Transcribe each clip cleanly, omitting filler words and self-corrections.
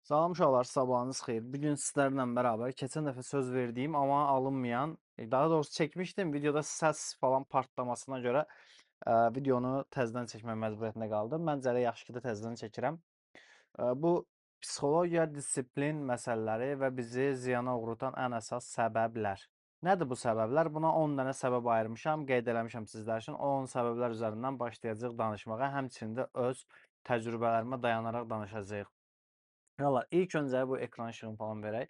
Salam uşaqlar, sabahınız xeyir. Bugün sizlərlə bərabər keçən dəfə söz verdiyim, amma alınmayan, daha doğrusu çəkmişdim, videoda səs falan partlamasına görə videonu təzədən çəkmək məcburiyyətində qaldım. Məncə elə yaxşı ki də təzədən çəkirəm. Bu psixologiya, disiplin məsələləri və bizi ziyana uğratan ən əsas səbəblər. Nədir bu səbəblər? Buna 10 dənə səbəb ayırmışam, qeyd eləmişəm sizlər üçün. O 10 səbəblər üzərindən başlayacağıq danışmağa, həmçinin də öz təcrübələrimə dayanaraq danışacağıq. Valla ilk öncə bu ekran işığını falan verək.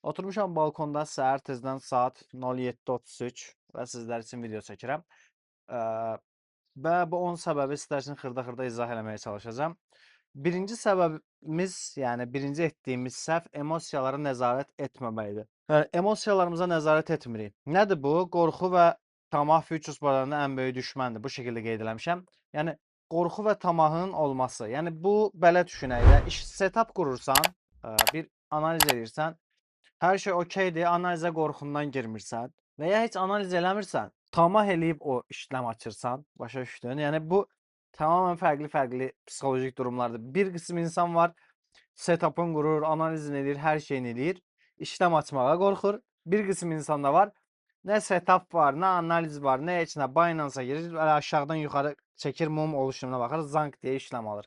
Oturmuşam balkonda səhər tezdən saat 07:33 və sizlər üçün video çəkirəm. Ə, Və bu 10 səbəbi sizlər üçün xırda-xırda izah eləməyə çalışacağam. Birinci səbəbimiz, yəni birinci etdiyimiz səhv emosiyalara nəzarət etməməkdir. Emosiyalarımıza nəzarət etmirik. Nədir bu? Qorxu və tamah Futures bazarında ən böyük düşməndir. Bu şəkildə qeyd eləmişəm. Yəni qorxu və tamahın olması. Yəni bu belə düşünək də, iş setup qurursan, bir analiz edirsən, hər şey okeydir, analizə qorxundan girmirsən və ya heç analiz eləmirsən, tamah eləyib o işləm açırsan, başa düşdün? Yəni bu tamamilə fərqli-fərqli psixolojik durumlardır. Bir qism insan var, setup'ını qurur, analizini edir, hər şeyini edir, işləm açmağa qorxur. Bir qism insan da var, nə setup var, nə analiz var, nə heç nə. Binance-a girir, elə aşağıdan yuxarı çəkir, mum oluşumuna baxır, zank deyə işləm alır.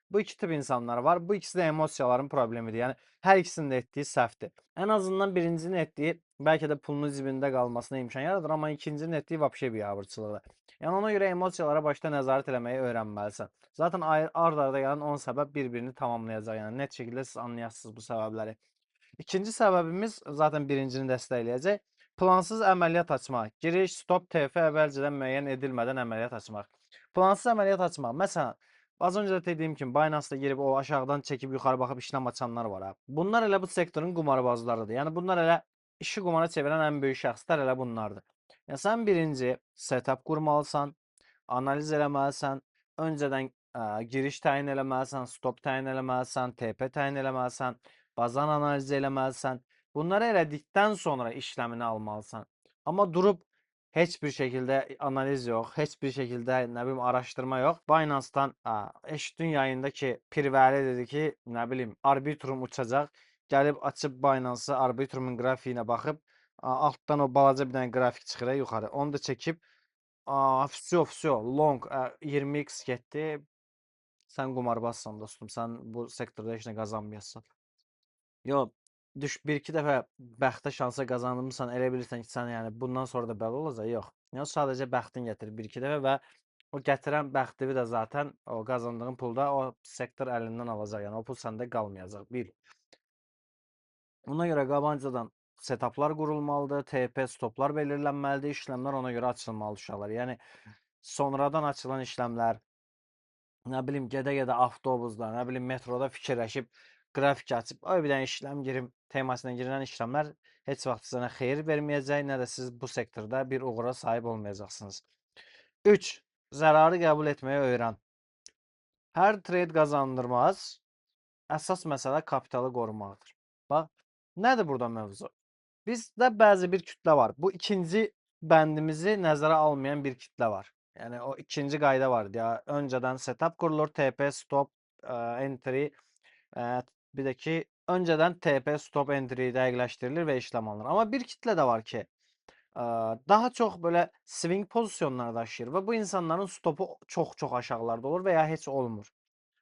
Bu iki tip insanlar var. Bu ikisi də emosiyaların problemidir. Yəni hər ikisinin də etdiyi səhvdir. Ən azından birincinin etdiyi bəlkə də pulunun cibində qalmasına imkan yaradır, amma ikincinin etdiyi vəbşə biabırçılıqdır. Yəni ona görə emosiyalara başda nəzarət eləməyi öyrənməlisən. Zaten ard-arda gələn 10 səbəb bir-birini tamamlayacaq. Yəni net şəkildə siz anlayasınız bu səbəbləri. İkinci səbəbimiz zaten birincini dəstəkləyəcək. Plansız əməliyyat açmaq. Giriş, stop, TF əvvəlcədən müəyyən edilmədən əməliyyat açmaq. Plansız əməliyyat açmaq. Məsələn, az öncə də dediyim kimi Binance-da girib o aşağıdan çəkib yuxarı baxıb işləm açanlar var ha. Bunlar elə bu sektorun qumarbazlarıdır. Yəni bunlar elə işi qumara çevirən ən böyük şəxslər elə bunlardır. Yəni sən birinci setup qurmalısan, analiz eləməlisən, öncədən giriş təyin eləməlisən, stop təyin eləməlisən, TP təyin eləməlisən, bazan analizi eləməlisən. Bunları elədikdən sonra işləmini almalısan. Amma durub heç bir şəkildə analiz yox, heç bir şəkildə nə bilim araşdırma yox. Binance-dan eşitdin yayında ki, Pirvəli dedi ki, nə bilim arbitrum uçacaq. Gəlib açıb Binance-ı arbitrumun qrafikinə baxıb, altdan o balaca bir dənə qrafik çıxır yuxarı. Onu da çəkib все, long 20x getdi. Sən qumarbazsan dostum. Sən bu sektorda heç nə qazanmayasın. Yox, bir-iki dəfə bəxtə şansa qazanmısan, elə bilirsən ki, sən yəni bundan sonra da belə olacaq. Yox. Yəni sadəcə bəxtin gətirir bir-iki dəfə və o gətirən bəxtivi də zaten o qazandığın pulda o sektor əlindən alacaq. Yəni o pul səndə qalmayacaq. Bir. Ona görə qabaqcadan setuplar qurulmalıdır, TP stoplar belirlənməlidir, işləmlər ona görə açılmalı uşaqlar. Yəni sonradan açılan işləmlər, nə bilim gedə-gedə avtobusda, nə bilim metroda fikirləşib qrafik açıb, ay bir dənə işləm girim temasına girilən işləmlər heç vaxt sizə nə xeyir verməyəcək, nə də siz bu sektorda bir uğura sahib olmayacaqsınız. 3. Zərarı qəbul etməyi öyrən. Hər trade qazandırmaz, əsas məsələ kapitalı qorumaqdır. Bax, nədir burada mövzu? Bizdə bəzi bir kütlə var. Bu ikinci bəndimizi nəzərə almayan bir kütlə var. Yəni o ikinci qayda var. Ya öncədən setup qurulur, TP stop entry, bir də ki öncədən TP stop entry dəqiqləşdirilir və işləm alınır. Amma bir kütlə də var ki, daha çox belə swing pozisyonlar daşıyır və bu insanların stopu çox-çox aşağılarda olur və ya heç olmur.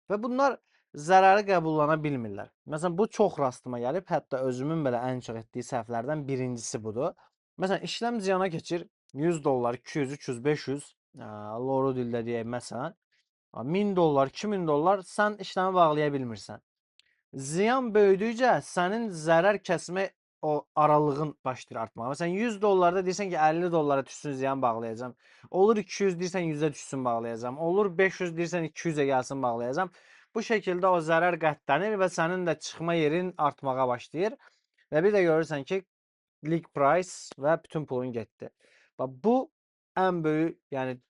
Və bunlar zərəri qəbullana bilmirlər. Məsələn, bu çox rastıma gəlib, hətta özümün belə ən çox etdiyi səhvlərdən birincisi budur. Məsələn, işləm ziyana keçir, $100, 200, 300, 500, loru dildə deyək məsələn, $1000, $2000 sən işləmi bağlaya bilmirsən. Ziyan böyüdükcə sənin zərər kəsmə o aralığın başlayır artmağa. Məsələn, $100 deyirsən ki, $50 düşsün ziyan bağlayacağam. Olur 200 deyirsən 100-ə düşsün bağlayacağam. Olur 500 deyirsən 200-ə gəlsin bağlayacağam. Bu şəkildə o zərər qətlənir və sənin də çıxma yerin artmağa başlayır. Və bir də görürsən ki, leak price və bütün pulun getdi. Bax bu ən böyük, yəni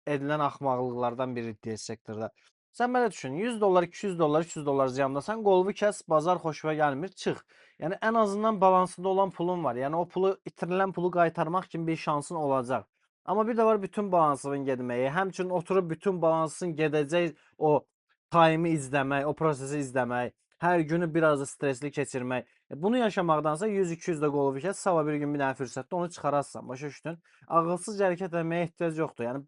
edilən axmaqlıqlardan biridir sektorda. Sən belə düşün, $100, $200, $300 ziyandasan, qolvu kəs, bazar xoşuna gəlmir, çıx. Yəni ən azından balansında olan pulun var. Yəni o pulu, itirilən pulu qaytarmaq kimi bir şansın olacaq. Amma bir də var bütün balansının getməyi, həmçinin oturub bütün balansın gedəcək o time-ı izləmək, o prosesi izləmək. Hər günü biraz da stresli keçirmək. Bunu yaşamaqdansa 100-200 də qol fikir, sabah bir gün bir dənə fürsətdə onu çıxararsan. Başa düşdün? Ağılsız hərəkət etməyə ehtiyac yoxdur. Yəni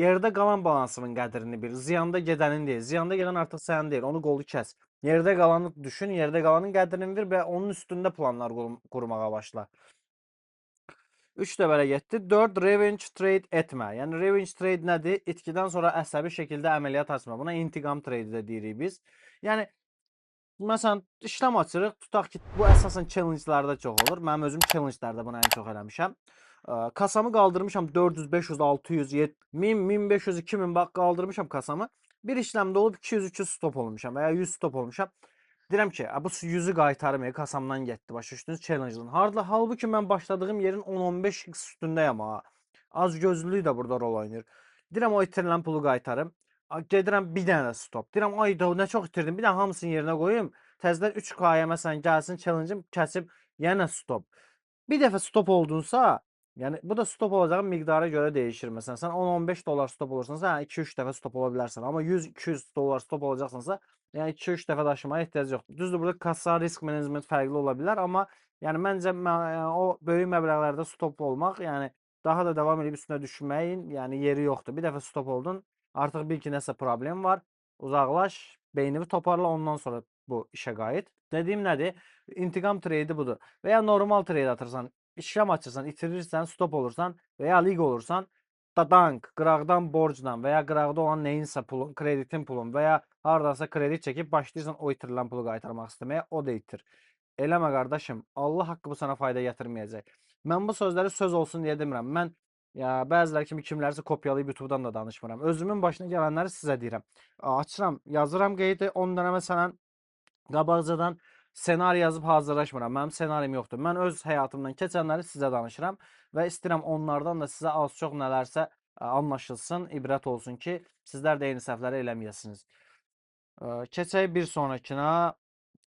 yerdə qalan balansının qədrini bil. Ziyanda gedənin deyil. Ziyanda gedən artıq sənin deyil. Onu qolu kəs. Yerdə qalanı düşün, yerdə qalanın qədrini bil və onun üstündə planlar qurmağa başla. 3 də belə getdi. 4 revenge trade etmə. Yəni revenge trade nədir? İtkidən sonra əsəbi şəkildə əməliyyat açma. Buna intiqam trade də deyirik biz. Yəni məsələn işləm açırıq. Tutaq ki, bu əsasən challenge-larda çox olur. Mənim özüm challenge-larda bunu ən çox eləmişəm. Kasamı qaldırmışam 400, 500, 600, 1000, 1500, 2000 bax qaldırmışam kasamı. Bir işləmdə olub 200-300 stop olmuşam və ya 100 stop olmuşam. Deyirəm ki, bu 100-ü qaytarım, kasamdan getdi. Başa düşdünüz challenge-dan. Halbuki mən başladığım yerin 10-15x üstündəyəm ha. Az gözlülük də burada rol oynayır. Deyirəm o itirilən pulu qaytarım. Gedirəm bir dənə stop. Deyirəm ay da nə çox itirdim. Bir də hamısını yerinə qoyum. Təzədən 3K-ya məsələn gəlsin challenge-im kəsib yenə stop. Bir dəfə stop oldunsa, yəni bu da stop olacağın miqdara görə dəyişir. Məsələn, sən 10-15 dollar stop olursansa, hə 2-3 dəfə stop ola bilərsən. Amma 100-200 dollar stop olacaqsansa, yəni 2-3 dəfə daşımaya ehtiyac yoxdur. Düzdür, burada kassa risk menecment fərqli ola bilər, amma yəni məncə o böyük məbləğlərdə stop olmaq, yəni daha da davam edib üstünə düşməyin, yəni yeri yoxdur. Bir dəfə stop oldun, artıq bil ki, nəsə problem var. Uzaqlaş, beynini toparla, ondan sonra bu işə qayıt. Dediyim nədir? İntiqam trade budur. Və ya normal trade atırsan, işlem açırsan, itirirsən, stop olursan və ya lig olursan, dadank, qıraqdan borcdan və ya qıraqda olan neyinsə pulun, kreditin pulun və ya hardansa kredit çəkib başlayırsan o itirilən pulu qaytarmaq istəməyə, o da itir. Eləmə qardaşım, Allah haqqı bu sana fayda gətirməyəcək. Mən bu sözləri söz olsun deyə demirəm. Mən ya bəziləri kimi kimlərsə kopyalayıb YouTube-dan da danışmıram. Özümün başına gələnləri sizə deyirəm. Açıram, yazıram qeydi, 10 dənə məsələn qabaqcadan ssenari yazıb hazırlaşmıram. Mənim ssenarim yoxdur. Mən öz həyatımdan keçənləri sizə danışıram və istəyirəm onlardan da sizə az-çox nələrsə anlaşılsın, ibrət olsun ki, sizlər də eyni səhvləri eləməyəsiniz. Keçək bir sonrakına.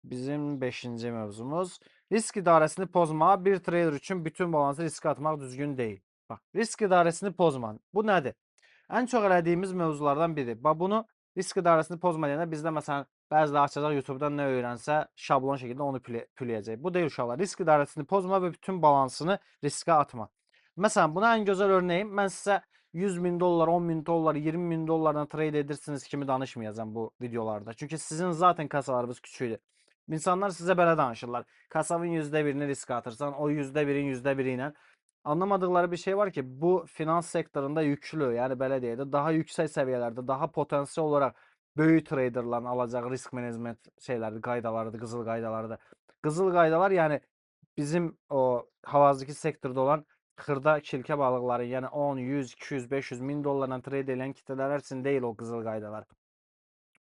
Bizim 5-ci mövzumuz. Risk idarəsini pozma. Bir trader üçün bütün balansı riskə atmaq düzgün deyil. Bax, risk idarəsini pozma. Bu nədir? Ən çox elədiyimiz mövzulardan biri. Bax, bunu risk idarəsini pozma deyəndə bizdə məsələn bəziləri açacaq YouTube-dan nə öyrənsə şablon şəkildə onu püləyəcək. Bu deyil uşaqlar. Risk idarəsini pozma və bütün balansını riskə atma. Məsələn, buna ən gözəl örnəyim. Mən sizə 100 min dollar, 10 min dollar, 20 min dollarla trade edirsiniz kimi danışmayacağım bu videolarda. Çünki sizin zaten kasalarınız küçüktür. İnsanlar sizə belə danışırlar. Kasavın %1'ini riskə atırsan, o %1'in %1 ilə. Anlamadıkları bir şey var ki, bu finans sektorunda yüklü, yəni belə deyək də, daha yüksək səviyyələrdə, daha potansiyel olaraq böyük traderların alacağı risk menecment şeylərdir, qaydalarıdır, qızıl qaydalarıdır. Qızıl qaydalar yəni bizim o hal-hazırki sektorda olan xırda kilkə balıqları, yəni 10, 100, 200, 500 min dollarla trade edən kitlələr üçün deyil o qızıl qaydalar.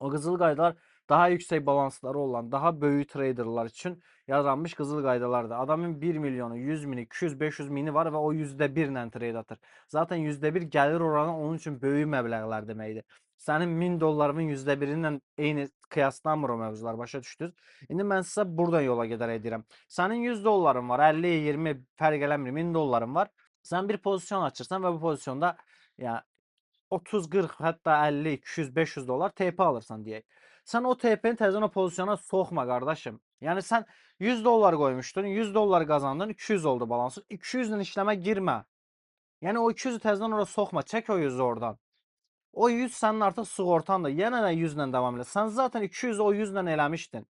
O qızıl qaydalar daha yüksək balansları olan, daha böyük traderlar üçün yaranmış qızıl qaydalardır. Adamın 1 milyonu, 100 mini, 200, 500 mini var və o %1 ilə trade atır. Zaten %1 gəlir oranı onun üçün böyük məbləğlər deməkdir. Sənin 1000 dollarının %1 ilə eyni qiyaslanmır o mövzular, başa düşdünüz? İndi mən sizə buradan yola gedərək deyirəm. Sənin 100 dolların var, 50, 20 fərq eləmir, 1000 dolların var. Sən bir pozisyon açırsan və bu pozisyonda yəni 30, 40, hətta 50, 200, 500 dollar TP alırsan deyək. Sən o TP-ni təzən o pozisyona soxma qardaşım. Yəni sən 100 dollar qoymuşdun, 100 dollar qazandın, 200 oldu balansı. 200 ilə işləmə girmə. Yəni o 200-ü təzədən ora soxma, çək o 100-ü oradan. O 100 sənin artıq sığortandır. Yenə də 100 ilə davam elə. Sən zaten 200 o 100 ilə eləmişdin.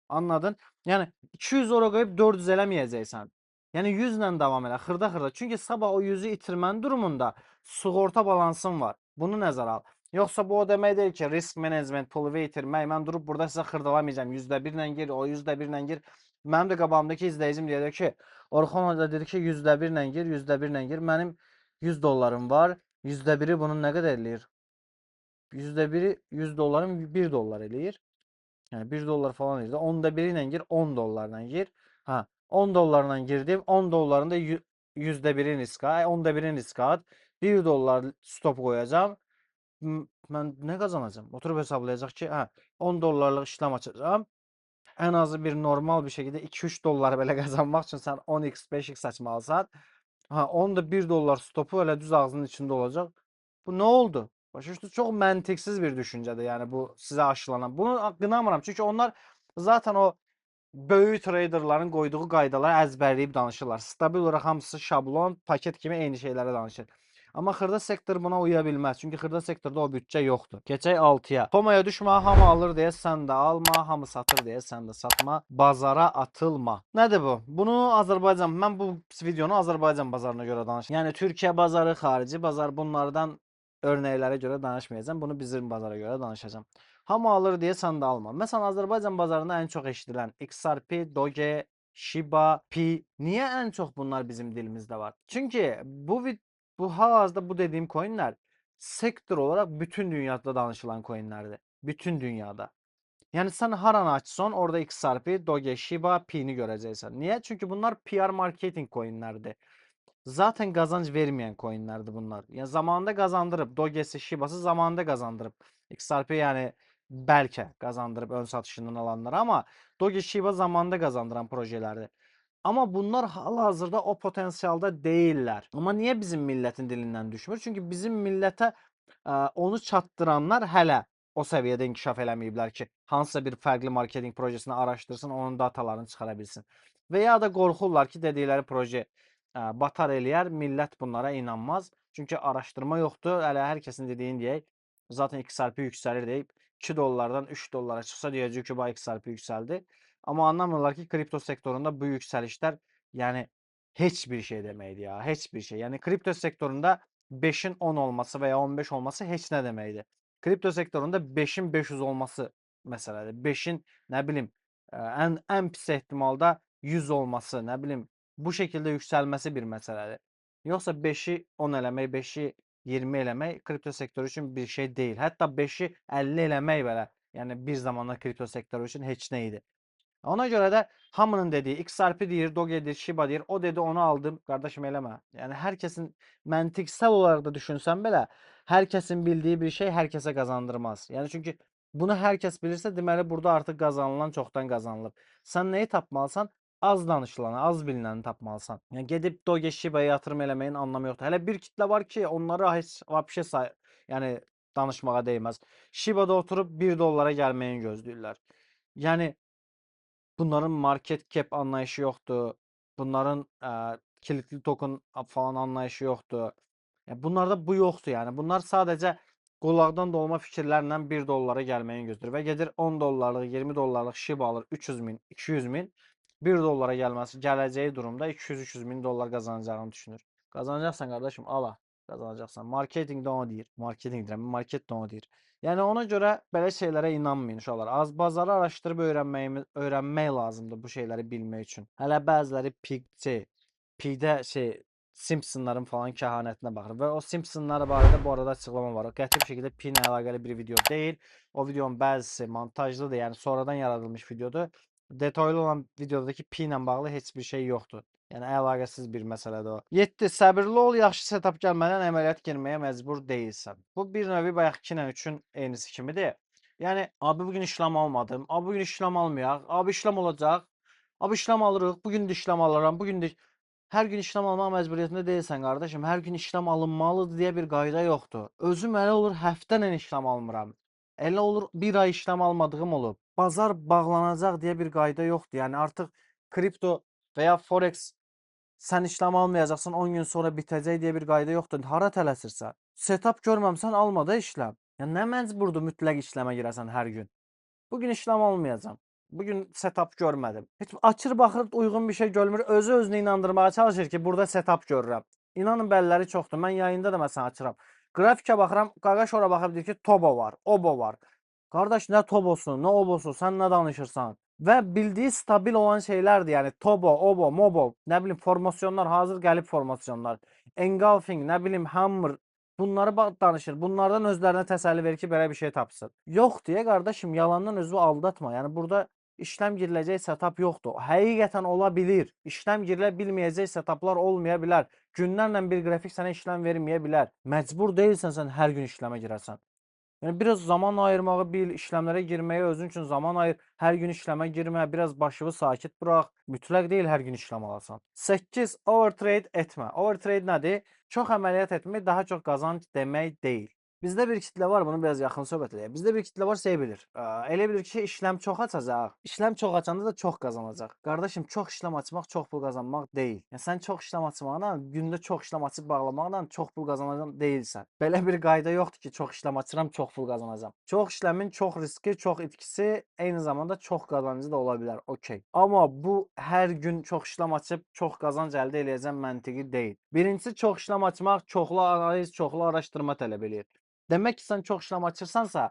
Anladın? Yəni 200 ora qoyub 400 eləməyəcəksən. Yəni 100 ilə davam elə, xırda-xırda. Çünki sabah o 100-ü itirmənin durumunda sığorta balansın var. Bunu nəzərə al. Yoxsa bu o demək deyil ki, risk management, pulu itirmək. Mən durub burada sizə xırdalamayacağım. %1 ilə gir, o %1 ilə gir. Mənim də qabağımdakı izləyicim deyir ki, Orxan Hoca dedi ki, %1 ilə gir, %1 ilə gir. Mənim 100 dollarım var. %1'i bunun nə qədər eləyir? %1'i 100 doların 1 dollar eləyir. Yəni 1 dollar falan eləyir. 10'da 1 ilə gir, 10 dollarla gir. Ha, 10 dollarla girdim. 10 dolların da %1'in riskə, 10'da 1'in riskə at. 1 dollar stop qoyacağam. Mən nə qazanacağam? Oturub hesablayacaq ki, hə, 10 dollarlıq işlem açacağam. Ən azı bir normal bir şəkildə 2-3 dollar belə qazanmaq üçün sən 10x, 5x açmalısan. Ha, onun da 1 dollar stopu elə düz ağzının içində olacaq. Bu nə oldu? Başa düşdünüz? Çox məntiqsiz bir düşüncədir. Yəni bu sizə aşılanan. Bunu qınamıram. Çünki onlar Zaten o böyük traderların qoyduğu qaydaları əzbərləyib danışırlar. Stabil olaraq hamısı şablon, paket kimi eyni şeyləri danışır. Amma xırda sektor buna uya bilməz. Çünki xırda sektorda o büdcə yoxdur. Keçək 6-ya. FOMO-ya düşmə, hamı alır deyə sən də alma, hamı satır deyə sən də satma, bazara atılma. Nədir bu? Bunu Azərbaycan, mən bu videonu Azərbaycan bazarına görə danışıram. Yəni Türkiyə bazarı, xarici bazar, bunlardan örnəklərə görə danışmayacağam. Bunu bizim bazara görə danışacağam. Hamı alır deyə sən də alma. Məsələn, Azərbaycan bazarında ən çox eşidilən XRP, Doge, Shiba, Pi. Niyə ən çox bunlar bizim dilimizdə var? Çünki bu hal-hazırda bu dediyim coinlər sektor olaraq bütün dünyada danışılan coinlərdir. Bütün dünyada. Yəni sən haranı açsan, orada XRP, Doge, Shiba, Pi'ni görəcəksən. Niyə? Çünki bunlar PR marketing coinlərdir. Zaten qazanc verməyən coinlərdir bunlar. Yəni zamanında qazandırıb, Doge'si, Shiba'sı zamanında qazandırıb. XRP yəni bəlkə qazandırıb ön satışından alanlar, amma Doge, Shiba zamanında qazandıran projelərdir. Amma bunlar hal-hazırda o potensialda deyillər. Amma niyə bizim millətin dilindən düşmür? Çünki bizim millətə onu çatdıranlar hələ o səviyyədə inkişaf eləməyiblər ki, hansısa bir fərqli marketinq projesini araşdırsın, onun datalarını çıxara bilsin. Və ya da qorxurlar ki, dedikləri proje batar eləyər, millət bunlara inanmaz. Çünki araşdırma yoxdur. Hələ hər kəsin dediyini deyək. Zaten XRP yüksəlir deyib 2 dollardan 3 dollara çıxsa deyəcək ki, bu XRP yüksəldi. Amma anlamırlar ki, kripto sektorunda bu yüksəlişlər yəni heç bir şey deməkdir ya, heç bir şey. Yəni kripto sektorunda 5-in 10 olması və ya 15 olması heç nə deməkdir. Kripto sektorunda 5-in 500 olması məsələdir. 5-in nə bilim ən pis ehtimalda 100 olması, nə bilim bu şəkildə yüksəlməsi bir məsələdir. Yoxsa 5-i 10 eləmək, 5-i 20 eləmək kripto sektoru üçün bir şey deyil. Hətta 5-i 50 eləmək belə, yəni bir zamanlar kripto sektoru üçün heç nə idi. Ona görə də hamının dediyi XRP deyir, Doge deyir, Shiba deyir, o dedi onu aldım. Qardaşım eləmə. Yəni hər kəsin məntiqsel olaraq da düşünsən belə, hər kəsin bildiyi bir şey hər kəsə qazandırmaz. Yəni çünki bunu hər kəs bilirsə, deməli burada artıq qazanılan çoxdan qazanılıb. Sən nəyi tapmalısan? Az danışılanı, az bilinəni tapmalısan. Yəni gedib Doge, Shiba'ya yatırım eləməyin anlamı yoxdur. Hələ bir kitlə var ki, onları heç vəbşə yəni danışmağa dəyməz. Shiba'da oturub 1 dollara gəlməyin gözləyirlər. Yəni bunların market cap anlayışı yoxdur. Bunların kilitli token falan anlayışı yoxdur. Yəni bunlarda bu yoxdur yəni. Bunlar sadəcə qulaqdan dolma fikirlərlə 1 dollara gəlməyi gözləyir və gedir 10 dollarlıq, 20 dollarlıq Shiba alır 300 min, 200 min. 1 dollara gələcəyi durumda 200-300 min dollar qazanacağını düşünür. Qazanacaqsan qardaşım, ala. Qazanacaqsan. Marketinq də onu deyir. Marketinq deyirəm, market də onu deyir. Yəni ona görə belə şeylərə inanmayın uşaqlar. Az bazarı araşdırıb öyrənmək lazımdır bu şeyləri bilmək üçün. Hələ bəziləri Pigdə Simpsonların falan kəhanətinə baxır və o Simpsonlar barədə bu arada açıqlama var. O qəti bir şəkildə Pi ilə əlaqəli bir video deyil. O videonun bəzisi montajlıdır, yəni sonradan yaradılmış videodur. Detaylı olan videodakı Pi ilə bağlı heç bir şey yoxdur. Yəni əlaqəsiz bir məsələdir o. 7. Səbirli ol, yaxşı setup gəlmədən əməliyyat girməyə məcbur deyilsən. Bu bir növ bayaqki ilə 3-ün eynisi kimidir. Yəni abi bugün işlem almadım. Abi bugün işlem almayaq. Abi işlem olacaq. Abi işlem alırıq. Bugün də işlem alıram. Bugün də hər gün işlem almaq məcburiyyətində deyilsən qardaşım. Hər gün işlem alınmalıdır deyə bir qayda yoxdur. Özüm elə olur həftənlə işlem almıram. Elə olur bir ay işlem almadığım olub. Bazar bağlanacaq deyə bir qayda yoxdur. Yəni artıq kripto və ya forex sən işlem almayacaqsan 10 gün sonra bitəcək deyə bir qayda yoxdur. Hara tələsirsən? Setup görməmsən alma da işlem. Yəni nə məcburdur mütləq işləmə girəsən hər gün? Bugün işlem almayacağam. Bugün setup görmədim. Heç açır baxır uyğun bir şey görmür. Özü özünü inandırmağa çalışır ki, burada setup görürəm. İnanın bəlləri çoxdur. Mən yayında da məsələn açıram. Qrafikə baxıram, qaqaş ora baxıb deyir ki, Tobo var, Obo var. Qardaş nə Tobosu, nə Obosu, sən nə danışırsan? Və bildiyi stabil olan şeylərdir. Yəni Tobo, Obo, Mobo, nə bilim formasyonlar, hazır gəlib formasyonlar. Engulfing, nə bilim Hammer, bunları danışır. Bunlardan özlərinə təsəlli verir ki, belə bir şey tapsın. Yox deyə qardaşım, yalandan özünü aldatma. Yəni burada işlem giriləcək setup yoxdur. Həqiqətən ola bilir. İşlem girilə bilməyəcək setuplar olmaya bilər. Günlərlə bir qrafik sənə işlem verməyə bilər. Məcbur deyilsən sən hər gün işləmə girəsən. Yəni biraz zaman ayırmağı bil, işləmlərə girməyə özün üçün zaman ayır. Hər gün işləmə girmə, biraz başını sakit burax. Mütləq deyil hər gün işləm alasan. 8. Overtrade etmə. Overtrade nədir? Çox əməliyyat etmək daha çox qazanc demək deyil. Bizdə bir kitlə var, bunu biraz yaxın söhbət edək. Bizdə bir kitlə var, şey bilir. Elə bilir ki, işləm çox açacaq. İşləm çox açanda da çox qazanacaq. Qardaşım, çox işləm açmaq çox pul qazanmaq deyil. Yəni sən çox işləm açmaqla, gündə çox işləm açıb bağlamaqla çox pul qazanacaqsan deyilsən. Belə bir qayda yoxdur ki, çox işləm açıram, çox pul qazanacağam. Çox işləmin çox riski, çox itkisi, eyni zamanda çox qazancı da ola bilər. Okay. Amma bu hər gün çox işləm açıb çox qazanc əldə edəcəm məntiqi deyil. Birincisi, çox işləm açmaq çoxlu analiz, çoxlu araşdırma tələb eləyir. Demək ki, sən çox işləm açırsansa,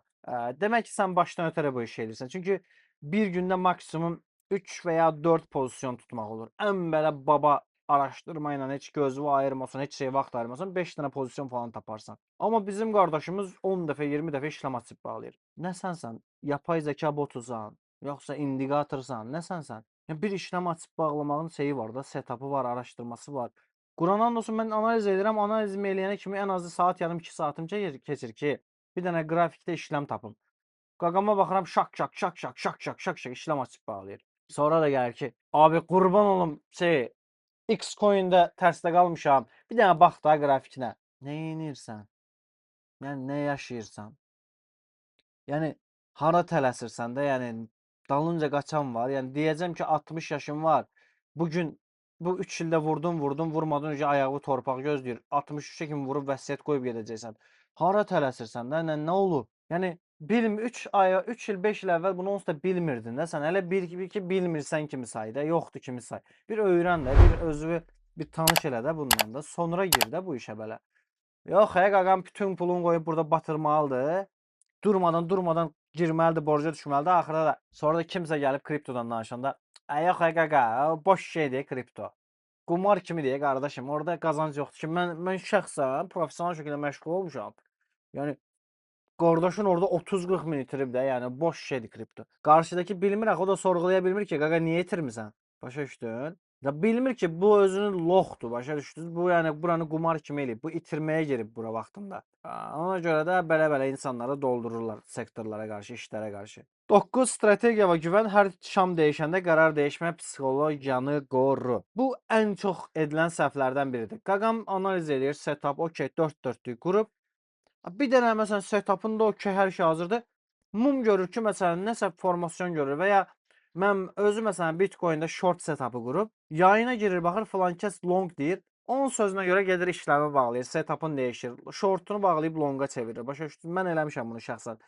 demək ki, sən başdan ötərə bu işi edirsən. Çünki bir gündə maksimum 3 və ya 4 pozisyon tutmaq olur. Ən belə baba araşdırma ilə heç gözünü ayırmasan, heç şeyə vaxt ayırmasan 5 dənə pozisyon falan taparsan. Amma bizim qardaşımız 10 dəfə, 20 dəfə işləm açıb bağlayır. Nə sənsən? Yapay zəka botusan, yoxsa indikatorsan, nə sənsən? Yəni bir işləm açıb bağlamağın şeyi var da, setup'ı var, araşdırması var. Qurandan olsun mən analiz edirəm, analizimi eləyənə kimi ən azı saat yarım 2 saatım keçir ki, bir dənə qrafikdə işləm tapım. Qaqama baxıram şak şak şak şak şak şak şak şak işləm açıb bağlayır. Sonra da gəlir ki, abi qurban olum şey X coin-də tərsdə qalmışam. Bir dənə bax da qrafikinə. Nə edirsən? Yəni nə yaşayırsan? Yəni hara tələsirsən də, yəni dalınca qaçan var. Yəni deyəcəm ki 60 yaşım var. Bugün bu 3 ildə vurdun, vurmadın önce ayağı torpaq gözləyir. 63-ə kimi vurub vəsiyyət qoyub gedəcəksən. Hara tələsirsən də, nə olub? Yəni 3 aya, 3 il, 5 il əvvəl bunu onsuz da bilmirdin də sən. Hələ bir ki bilmirsən kimi say da, yoxdur kimi say. Bir öyrən də, bir özünü bir tanış elə də bundan da. Sonra gir də bu işə belə. Yox, qaqam bütün pulunu qoyub burada batırmalıdır. Durmadan girməlidir, borca düşməlidir. Axırda da sonra da kimsə gəlib kriptodan danışanda, yox qaqa, boş şeydir kripto. Qumar kimi deyə qardaşım, orada qazanc yoxdur ki, mən şəxsən professional şəkildə məşğul olmuşam. Yəni qardaşın orada 30-40 min itirib də, yəni boş şeydir kripto. Qarşıdakı bilmir axı, o da sorğulaya bilmir ki, qaqa niyə itirmisən? Başa düşdün? Ya bilmir ki, bu özünün loxdur, başa düşdünüz? Bu yəni buranı qumar kimi eləyib, bu itirməyə girib bura vaxtında. Ona görə də belə-belə insanları doldururlar sektorlara qarşı, işlərə qarşı. 9. Strategiya və güvən hər şam dəyişəndə qərar değişmə psixologiyanı qoru. Bu ən çox edilən səhvlərdən biridir. Qaqam analiz edir, setup, okey, 4-4-lük qrup. Bir dənə məsələn setup'ında okey, hər şey hazırdır. Mum görür ki, məsələn, nəsə formasyon görür və ya mən özü məsələn Bitcoin-də short setup'ı qurub, yayına girir, baxır filan kəs long deyir. Onun sözünə görə gedir işləmi bağlayır, setup'ını dəyişir, shortunu bağlayıb longa çevirir. Başa düşdün? Mən eləmişəm bunu şəxsən.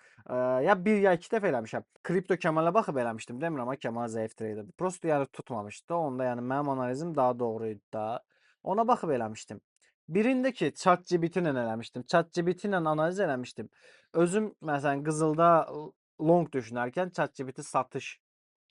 Ya bir ya iki dəfə eləmişəm. Kripto Kəmalə baxıb eləmişdim. Demirəm amma Kəmal zəif traderdir. Prosto yəni tutmamışdı. Onda yəni mənim analizim daha doğru idi da. Ona baxıb eləmişdim. Birində ki, ChatGPT ilə eləmişdim. ChatGPT ilə analiz eləmişdim. Özüm məsələn qızılda long düşünərkən ChatGPT satış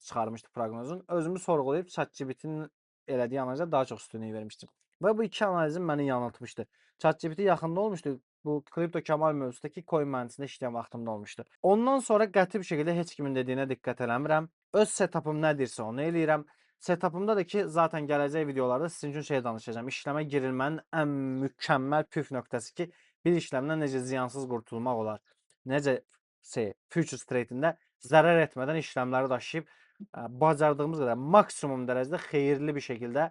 çıxarmışdı proqnozun. Özümü sorğulayıb ChatGPT-nin elədiyi analizə daha çox üstünlük vermişdim. Və bu iki analizim məni yanıltmışdı. ChatGPT yaxında olmuşdu. Bu Kripto Kemal mövzusundakı coin mühəndisində işləyən vaxtımda olmuşdu. Ondan sonra qəti bir şəkildə heç kimin dediyinə diqqət eləmirəm. Öz setup'ım nə deyirsə onu eləyirəm. Setup'ımda da ki, zaten gələcək videolarda sizin üçün şey danışacağım. İşləmə girilmənin ən mükəmməl püf nöqtəsi ki, bir işləmdən necə ziyansız qurtulmaq olar. Necə futures tradingdə zərər etmədən işləmləri daşıyıb bacardığımız qədər maksimum dərəcədə xeyirli bir şəkildə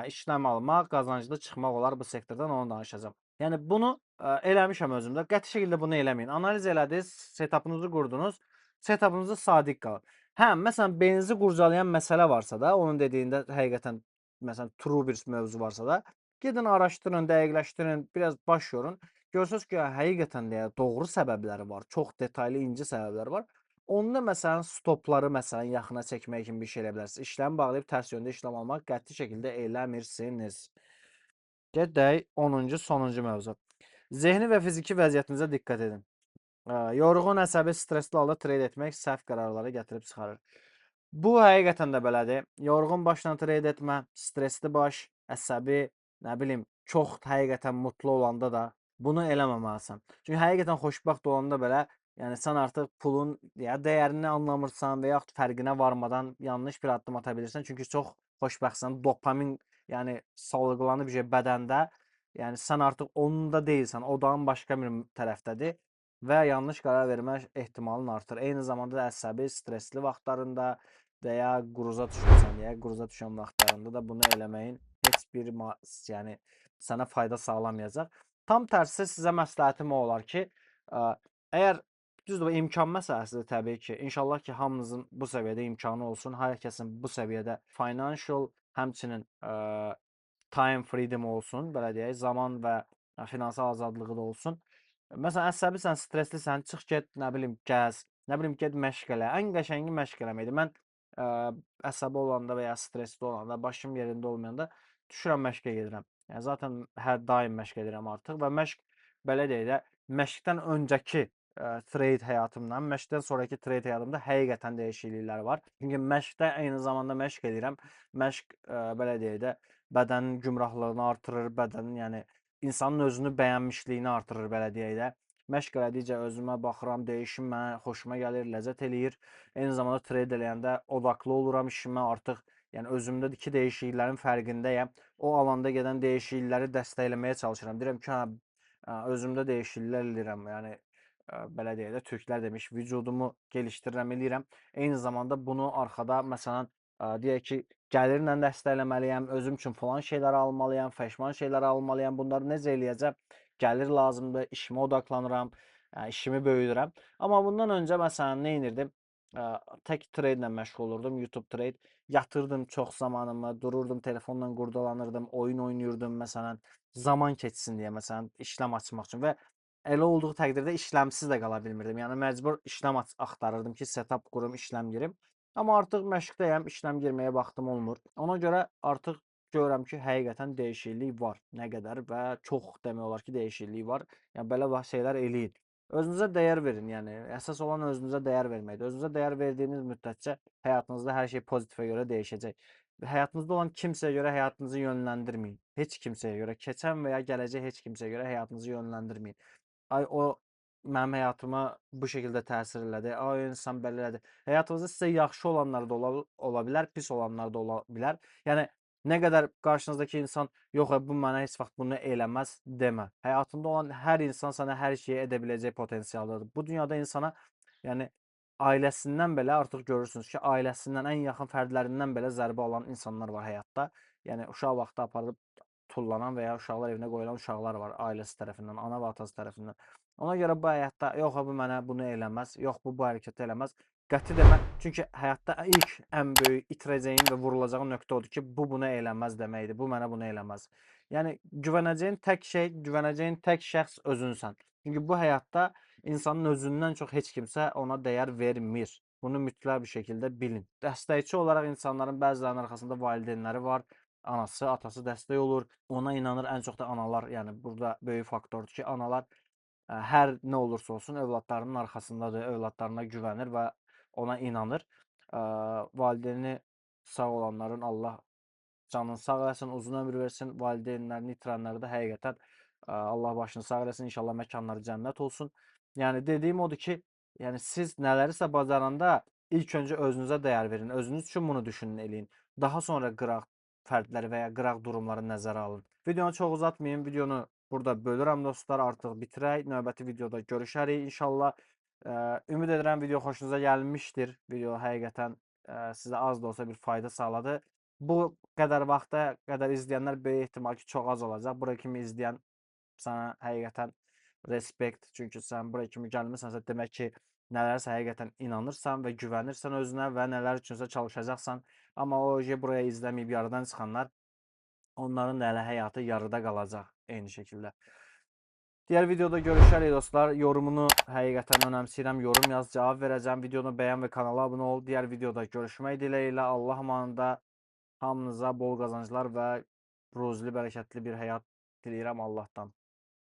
işləm almaq, qazanclı çıxmaq olar bu sektordan, onu danışacağam. Yəni bunu eləmişəm özümdə. Qəti şəkildə bunu eləməyin. Analiz elədiniz, setup'ınızı qurdunuz, setup'ınızı sadiq qalın. Hə, məsələn, beyninizi qurcalayan məsələ varsa da, onun dediyində həqiqətən məsələn true bir mövzu varsa da, gedin araşdırın, dəqiqləşdirin, biraz baş yorun. Görürsünüz ki, həqiqətən də doğru səbəbləri var, çox detallı, incə səbəbləri var. Onda məsələn stopları məsələn yaxına çəkmək kimi bir şey eləyə bilərsiniz. İşləmi bağlayıb tərs yöndə işləm almaq qəti şəkildə eləmirsiniz. Gedək 10-cu, sonuncu mövzu. Zehni və fiziki vəziyyətinizə diqqət edin. Yorğun, əsəbi, stresli halda trade etmək səhv qərarları gətirib çıxarır. Bu həqiqətən də belədir. Yorğun başla trade etmə, stresli baş, əsəbi, nə bilim, çox həqiqətən mutlu olanda da bunu eləməməlisən. Çünki həqiqətən xoşbəxt olanda belə, yəni sən artıq pulun ya dəyərini anlamırsan və yaxud fərqinə varmadan yanlış bir addım ata bilirsən. Çünki çox xoşbəxtsən, dopamin, yəni salgılanıb bədəndə. Yəni sən artıq onda deyilsən, odağın başqa bir tərəfdədir və yanlış qərar vermə ehtimalın artır. Eyni zamanda da əsəbi, stresli vaxtlarında və ya quruza düşürsən deyə, quruza düşən vaxtlarında da bunu eləməyin heç bir yəni sənə fayda sağlamayacaq. Tam tərsi sizə məsləhətim o olar ki, Əgər düzdür, bu imkan məsələsidir təbii ki. İnşallah ki, hamımızın bu səviyyədə imkanı olsun. Hər kəsin bu səviyyədə financial, həmçinin time freedom olsun, belə deyək, zaman və finansal azadlığı da olsun. Məsələn, əsəbisən, stresslisən, çıx get, nə bilim, gəz, nə bilim, get məşq elə. Ən qəşəngi məşq eləməkdir. Mən ə, əsəbi olanda və ya stressli olanda, başım yerində olmayanda düşürəm məşqə gedirəm. Yəni zaten hər daim məşq edirəm artıq və məşq belə deyək də, məşqdən öncəki trade həyatımdan, məşqdən sonrakı trade həyatımda həqiqətən dəyişikliklər var. Çünki məşqdə eyni zamanda məşq edirəm. Məşq belə deyək də, bədənin gümrahlığını artırır, bədənin, yəni insanın özünü bəyənmişliyini artırır, belə deyək də. Məşq elədikcə özümə baxıram, dəyişim mənə xoşuma gəlir, ləzzət eləyir. Eyni zamanda trade eləyəndə odaqlı oluram işimə artıq. Yəni özümdəki dəyişikliklərin fərqindəyəm. O alanda gedən dəyişiklikləri dəstəkləməyə çalışıram. Deyirəm ki, hə, özümdə dəyişikliklər eləyirəm. Yəni belə deyək də, türklər demiş, vücudumu gelişdirirəm, eləyirəm. Eyni zamanda bunu arxada məsələn deyək ki, gəlirlə dəstəkləməliyəm, özüm üçün falan şeylər almalıyam, fəşman şeylər almalıyam. Bunları necə eləyəcəm? Gəlir lazımdır, işimə odaqlanıram, işimi böyüdürəm. Amma bundan öncə məsələn nə edirdim? Tək trade ilə məşğul olurdum, YouTube trade. Yatırdım çox zamanımı, dururdum telefonla qurdalanırdım, oyun oynayırdım məsələn, zaman keçsin deyə məsələn, işləm açmaq üçün və elə olduğu təqdirdə işləmsiz də qala bilmirdim. Yəni məcbur işləm axtarırdım ki, setup qurum, işləm girim. Amma artıq məşqdəyəm, işləm girməyə vaxtım olmur. Ona görə artıq görürəm ki, həqiqətən dəyişiklik var. Nə qədər və çox demək olar ki, dəyişiklik var. Yəni belə şeylər eləyin. Özünüzə dəyər verin. Yəni əsas olan özünüzə dəyər verməkdir. Özünüzə dəyər verdiyiniz müddətcə həyatınızda hər şey pozitivə görə dəyişəcək. Həyatınızda olan kimsəyə görə həyatınızı yönləndirməyin. Heç kimsəyə görə, keçən və ya gələcək heç kimsəyə görə həyatınızı yönləndirməyin. Ay o mənim həyatıma bu şəkildə təsir elədi. Ay o insan belə elədi. Həyatınızda sizə yaxşı olanlar da ola bilər, pis olanlar da ola bilər. Yəni nə qədər qarşınızdakı insan yox, bu mənə heç vaxt bunu eləməz demə. Həyatında olan hər insan sənə hər şeyi edə biləcək potensialdadır. Bu dünyada insana, yəni ailəsindən belə artıq görürsünüz ki, ailəsindən, ən yaxın fərdlərindən belə zərbə alan insanlar var həyatda. Yəni uşaq vaxtı aparılıb tullanan və ya uşaqlar evinə qoyulan uşaqlar var ailəsi tərəfindən, ana və atası tərəfindən. Ona görə bu həyatda yox, bu mənə bunu eləməz, yox, bu hərəkəti eləməz. Qəti demə. Çünki həyatda ilk ən böyük itirəcəyin və vurulacağın nöqtə odur ki, bu bunu eləməz deməkdir. Bu mənə bunu eləməz. Yəni güvənəcəyin tək şey, güvənəcəyin tək şəxs özünsən. Çünki bu həyatda insanın özündən çox heç kimsə ona dəyər vermir. Bunu mütləq bir şəkildə bilin. Dəstəkçi olaraq insanların bəzilərinin arxasında valideynləri var. Anası, atası dəstək olur. Ona inanır. Ən çox da analar, yəni burada böyük faktordur ki, analar hər nə olursa olsun övladlarının arxasındadır, övladlarına güvənir və ona inanır. Valideyni sağ olanların Allah canını sağ eləsin, uzun ömür versin. Valideynlərini itirənləri də həqiqətən Allah başını sağ eləsin. İnşallah məkanları cənnət olsun. Yəni dediyim odur ki, yəni siz nələrisə bacaranda ilk öncə özünüzə dəyər verin. Özünüz üçün bunu düşünün, eləyin. Daha sonra qıraq fərdləri və ya qıraq durumları nəzərə alın. Videonu çox uzatmayım. Videonu burada bölürəm dostlar. Artıq bitirək. Növbəti videoda görüşərik inşallah. Ümid edirəm video xoşunuza gəlmişdir. Video həqiqətən sizə az da olsa bir fayda sağladı. Bu qədər vaxta qədər izləyənlər böyük ehtimal ki, çox az olacaq. Bura kimi izləyən sənə həqiqətən respekt. Çünki sən bura kimi gəlmisənsə, demək ki, nələrsə həqiqətən inanırsan və güvənirsən özünə və nələr üçünsə çalışacaqsan. Amma o buraya izləməyib yarıdan çıxanlar, onların da hələ həyatı yarıda qalacaq eyni şəkildə. Digər videoda görüşərik dostlar. Yorumunu həqiqətən önəmsəyirəm. Yorum yaz, cavab verəcəm. Videonu bəyən və kanala abunə ol. Digər videoda görüşmək diləyilə. Allah amanında hamınıza bol qazanclar və ruzlu, bərəkətli bir həyat diləyirəm Allahdan.